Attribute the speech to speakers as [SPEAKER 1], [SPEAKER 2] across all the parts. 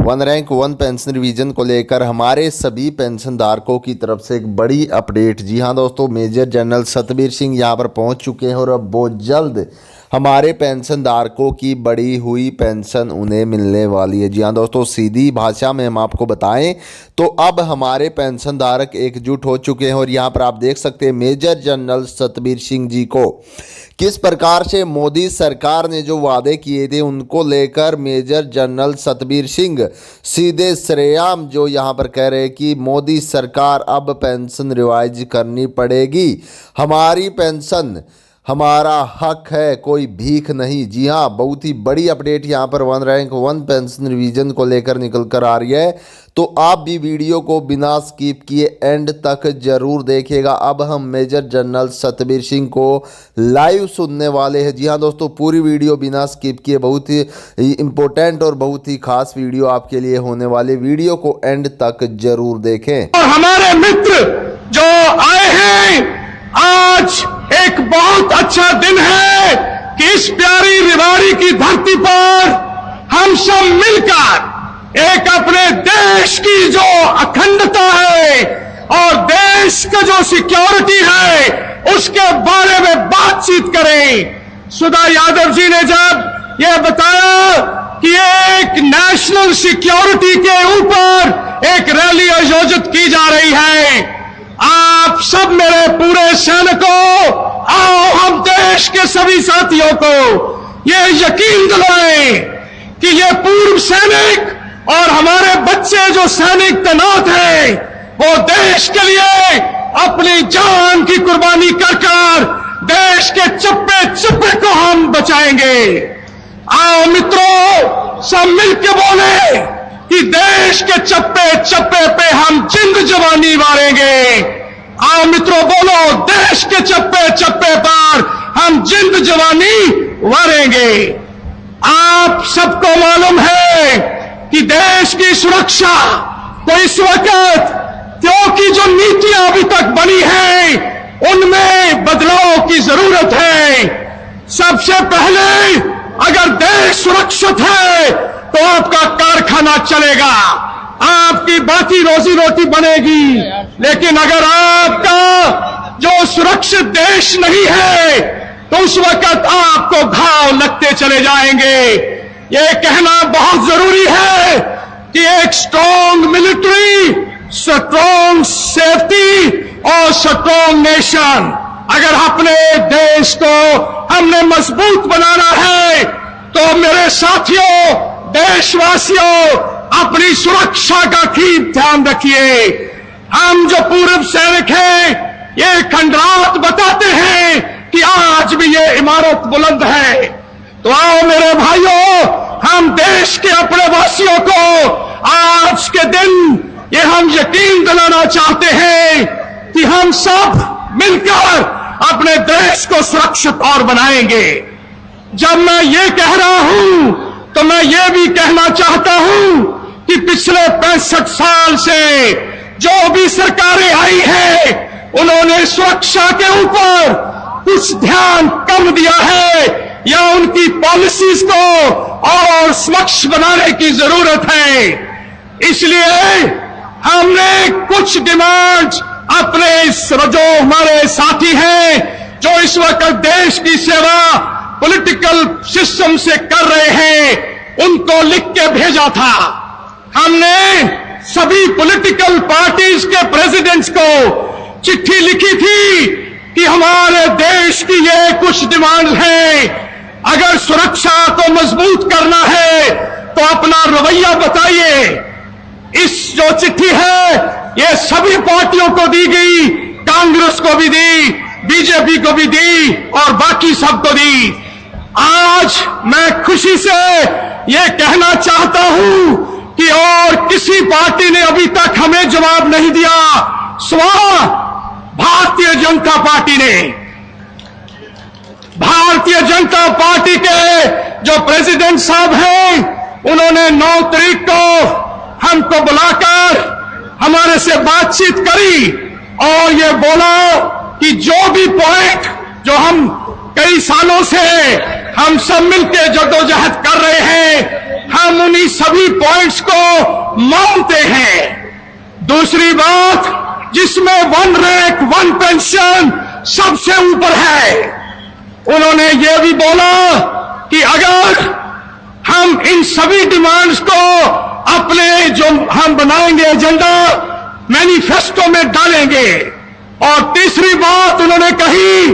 [SPEAKER 1] One rank one pension revision को लेकर हमारे सभी पेंशन धारकों की तरफ से एक बड़ी अपडेट। जी हाँ दोस्तों, मेजर जनरल सतबीर सिंह यहाँ पर पहुँच चुके हैं और अब बहुत जल्द हमारे पेंशन धारकों की बढ़ी हुई पेंशन उन्हें मिलने वाली है। जी हाँ दोस्तों, सीधी भाषा में हम आपको बताएं तो अब हमारे पेंशन धारक एकजुट हो चुके हैं और यहाँ पर आप देख सकते हैं मेजर जनरल सतबीर सिंह जी को किस प्रकार से मोदी सरकार ने जो वादे किए थे उनको लेकर मेजर जनरल सतबीर सिंह सीधे सरेआम जो यहाँ पर कह रहे हैं कि मोदी सरकार अब पेंशन रिवाइज करनी पड़ेगी, हमारी पेंशन हमारा हक है, कोई भीख नहीं। जी हाँ, बहुत ही बड़ी अपडेट यहाँ पर one rank one pension revision को लेकर निकल कर आ रही है, तो आप भी वीडियो को बिना स्किप किए एंड तक जरूर देखिएगा। अब हम मेजर जनरल सतबीर सिंह को लाइव सुनने वाले हैं। जी हाँ दोस्तों, पूरी वीडियो बिना स्किप किए, बहुत ही इंपॉर्टेंट और बहुत ही खास वीडियो आपके लिए होने वाले, वीडियो को एंड तक जरूर देखें।
[SPEAKER 2] और हमारे मित्र जो आए हैं, आज एक बहुत अच्छा दिन है कि इस प्यारी रेवाड़ी की धरती पर हम सब मिलकर एक अपने देश की जो अखंडता है और देश का जो सिक्योरिटी है उसके बारे में बातचीत करें। सुधा यादव जी ने जब यह बताया कि एक नेशनल सिक्योरिटी के ऊपर एक रैली आयोजित की जा रही है, आप सब मेरे पूरे सैनिकों, आओ हम देश के सभी साथियों को ये यकीन दिलाएं कि ये पूर्व सैनिक और हमारे बच्चे जो सैनिक तैनात हैं वो देश के लिए अपनी जान की कुर्बानी कर देश के चप्पे चप्पे को हम बचाएंगे। आओ मित्रों, सब मिलकर बोले कि देश के चप्पे चप्पे पे हम जिंद जवानी मारेंगे। आओ मित्रों बोलो, देश के चप्पे चप्पे पर हम जिंद जवानी मारेंगे। आप सबको मालूम है कि देश की सुरक्षा को इस वक्त क्योंकि जो नीतियां अभी तक बनी हैं उनमें बदलाव की जरूरत है। सबसे पहले अगर देश सुरक्षित है तो आपका कारखाना चलेगा, आपकी बाकी रोजी रोटी बनेगी। लेकिन अगर आपका जो सुरक्षित देश नहीं है तो उस वक्त आपको घाव लगते चले जाएंगे। ये कहना बहुत जरूरी है कि एक स्ट्रांग मिलिट्री, स्ट्रांग सेफ्टी और स्ट्रांग नेशन, अगर अपने देश को हमने मजबूत बनाना है तो मेरे साथियों, देशवासियों, अपनी सुरक्षा का खूब ध्यान रखिए। हम जो पूर्व सैनिक हैं ये खंडरात बताते हैं कि आज भी ये इमारत बुलंद है। तो आओ मेरे भाइयों, हम देश के अपने वासियों को आज के दिन ये हम यकीन दिलाना चाहते हैं कि हम सब मिलकर अपने देश को सुरक्षित और बनाएंगे। जब मैं ये कह रहा हूं तो मैं ये भी कहना चाहता हूं कि पिछले 65 साल से जो भी सरकारें आई हैं उन्होंने सुरक्षा के ऊपर कुछ ध्यान कम दिया है या उनकी पॉलिसीज को और सक्षम बनाने की जरूरत है। इसलिए हमने कुछ डिमांड अपने जो हमारे साथी हैं जो इस वक्त देश की सेवा पॉलिटिकल सिस्टम से कर रहे हैं उनको लिख के भेजा था। हमने सभी पॉलिटिकल पार्टीज के प्रेसिडेंट्स को चिट्ठी लिखी थी कि हमारे देश की ये कुछ डिमांड है, अगर सुरक्षा को मजबूत करना है तो अपना रवैया बताइए। इस जो चिट्ठी है ये सभी पार्टियों को दी गई, कांग्रेस को भी दी, बीजेपी को भी दी और बाकी सबको दी। आज मैं खुशी से ये कहना चाहता हूं कि और किसी पार्टी ने अभी तक हमें जवाब नहीं दिया, सिवाय भारतीय जनता पार्टी ने। भारतीय जनता पार्टी के जो प्रेसिडेंट साहब हैं उन्होंने 9 तारीख को हमको बुलाकर हमारे से बातचीत करी और ये बोला कि जो भी पॉइंट जो हम कई सालों से हम सब मिलकर जद्दोजहद कर रहे हैं हम उन्हीं सभी पॉइंट्स को मानते हैं। दूसरी बात, जिसमें वन रैंक वन पेंशन सबसे ऊपर है, उन्होंने ये भी बोला कि अगर हम इन सभी डिमांड्स को अपने जो हम बनाएंगे एजेंडा मैनिफेस्टो में डालेंगे। और तीसरी बात उन्होंने कही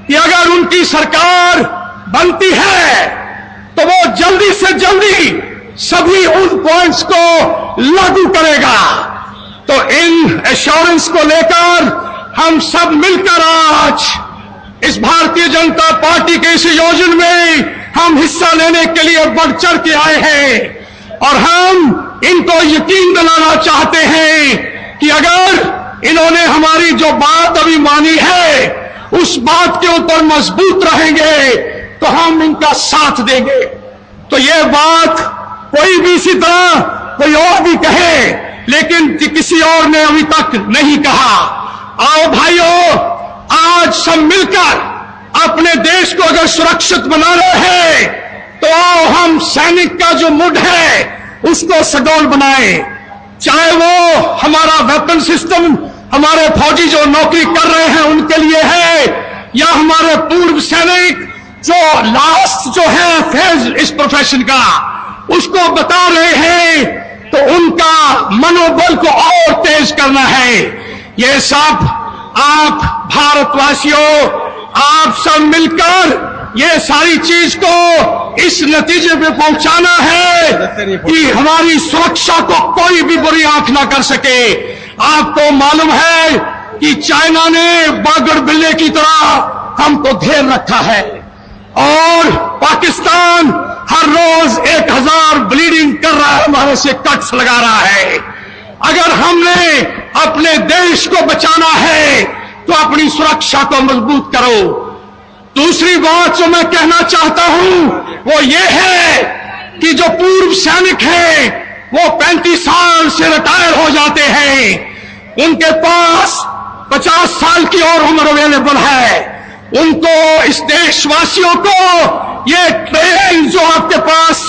[SPEAKER 2] कि अगर उनकी सरकार बनती है तो वो जल्दी से जल्दी सभी उन पॉइंट्स को लागू करेगा। तो इन एश्योरेंस को लेकर हम सब मिलकर आज इस भारतीय जनता पार्टी के इस योजना में हम हिस्सा लेने के लिए बढ़ चढ़ के आए हैं और हम इनको यकीन दिलाना चाहते हैं कि अगर इन्होंने हमारी जो बात अभी मानी है उस बात के ऊपर मजबूत रहेंगे तो हम इनका साथ देंगे। तो ये बात कोई भी इसी तरह कोई और भी कहे, लेकिन किसी और ने अभी तक नहीं कहा। आओ भाइयों, आज सब मिलकर अपने देश को अगर सुरक्षित बना रहे हैं तो आओ हम सैनिक का जो मुड है उसको सडौल बनाएं। चाहे वो हमारा वेपन सिस्टम, हमारे फौजी जो नौकरी कर रहे हैं उनके लिए है, या हमारे पूर्व सैनिक जो लास्ट जो है फेज इस प्रोफेशन का उसको बता रहे हैं, तो उनका मनोबल को और तेज करना है। ये सब आप भारतवासियों, आप सब मिलकर ये सारी चीज को इस नतीजे पे पहुंचाना है कि हमारी सुरक्षा को कोई भी बुरी आंख ना कर सके। आपको मालूम है कि चाइना ने बागड़ बिल्ले की तरह हमको घेर रखा है और पाकिस्तान हर रोज 1000 ब्लीडिंग कर रहा है, हमारे से कट्स लगा रहा है। अगर हमने अपने देश को बचाना है तो अपनी सुरक्षा को मजबूत करो। दूसरी बात जो मैं कहना चाहता हूं वो ये है कि जो पूर्व सैनिक हैं वो 35 साल से रिटायर हो जाते हैं, उनके पास 50 साल की और उम्र अवेलेबल है। उनको, इस देशवासियों को ये ट्रेन जो आपके पास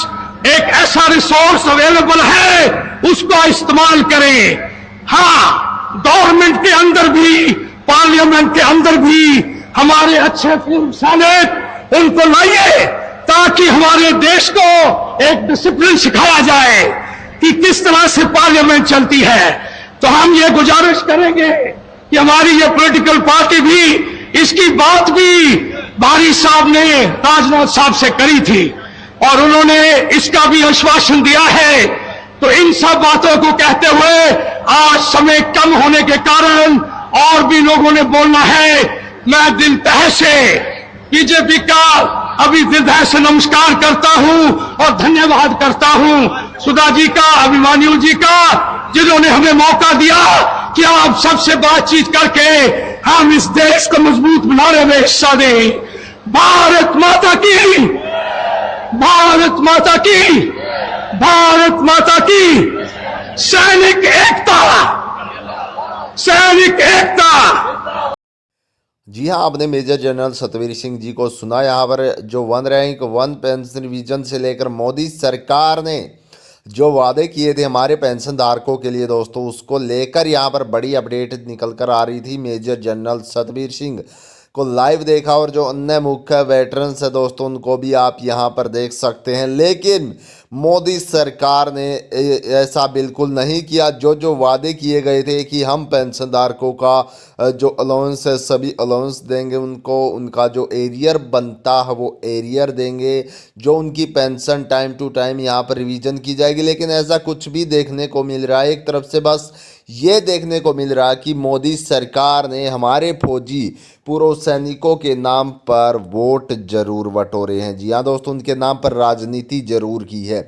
[SPEAKER 2] एक ऐसा रिसोर्स अवेलेबल है उसका इस्तेमाल करें। हाँ, गवर्नमेंट के अंदर भी, पार्लियामेंट के अंदर भी हमारे अच्छे पूर्व सैनिक, उनको लाइए ताकि हमारे देश को एक डिसिप्लिन सिखाया जाए कि किस तरह से पार्लियामेंट चलती है। तो हम ये गुजारिश करेंगे कि हमारी ये पॉलिटिकल पार्टी भी, इसकी बात भी बारी साहब ने राजनाथ साहब से करी थी और उन्होंने इसका भी आश्वासन दिया है। तो इन सब बातों को कहते हुए आज समय कम होने के कारण और भी लोगों ने बोलना है, मैं दिल तह से बीजेपी का अभी दिल तह से नमस्कार करता हूं और धन्यवाद करता हूं सुधा जी का, अभिमान्यु जी का, जिन्होंने हमें मौका दिया कि आप सबसे बातचीत करके हम इस देश को मजबूत बनाने में हिस्सा दें। भारत माता की, भारत माता की, भारत माता की। सैनिक एकता, सैनिक एकता।
[SPEAKER 1] जी हाँ, आपने मेजर जनरल सतवीर सिंह जी को सुना। यहाँ पर जो one rank one pension revision से लेकर मोदी सरकार ने जो वादे किए थे हमारे पेंशन धारकों के लिए दोस्तों, उसको लेकर यहाँ पर बड़ी अपडेट निकल कर आ रही थी। मेजर जनरल सतवीर सिंह को लाइव देखा और जो अन्य मुख्य वेटरन्स है दोस्तों उनको भी आप यहाँ पर देख सकते हैं। लेकिन मोदी सरकार ने ऐसा बिल्कुल नहीं किया। जो जो वादे किए गए थे कि हम पेंशन धारकों का जो अलाउंस है सभी अलाउंस देंगे, उनको उनका जो एरियर बनता है वो एरियर देंगे, जो उनकी पेंशन टाइम टू टाइम यहाँ पर रिवीजन की जाएगी। लेकिन ऐसा कुछ भी देखने को मिल रहा है। एक तरफ से बस ये देखने को मिल रहा है कि मोदी सरकार ने हमारे फौजी पूर्व सैनिकों के नाम पर वोट जरूर बटोरे हैं। जी हाँ दोस्तों, उनके नाम पर राजनीति जरूर की है।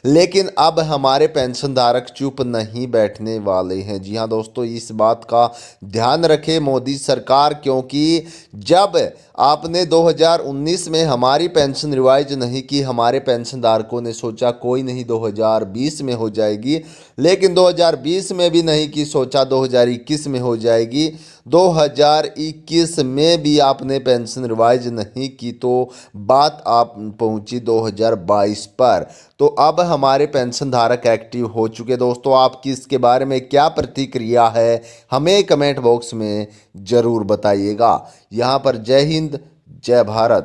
[SPEAKER 1] लेकिन अब हमारे पेंशन धारक चुप नहीं बैठने वाले हैं। जी हाँ दोस्तों, इस बात का ध्यान रखे मोदी सरकार, क्योंकि जब आपने 2019 में हमारी पेंशन रिवाइज नहीं की, हमारे पेंशन धारकों ने सोचा कोई नहीं 2020 में हो जाएगी, लेकिन 2020 में भी नहीं की, सोचा 2021 में हो जाएगी, 2021 में भी आपने पेंशन रिवाइज नहीं की तो बात आप पहुंची 2022 पर। तो अब हमारे पेंशन धारक एक्टिव हो चुके। दोस्तों आपकी इसके बारे में क्या प्रतिक्रिया है हमें कमेंट बॉक्स में ज़रूर बताइएगा। यहाँ पर जय हिंद जय भारत।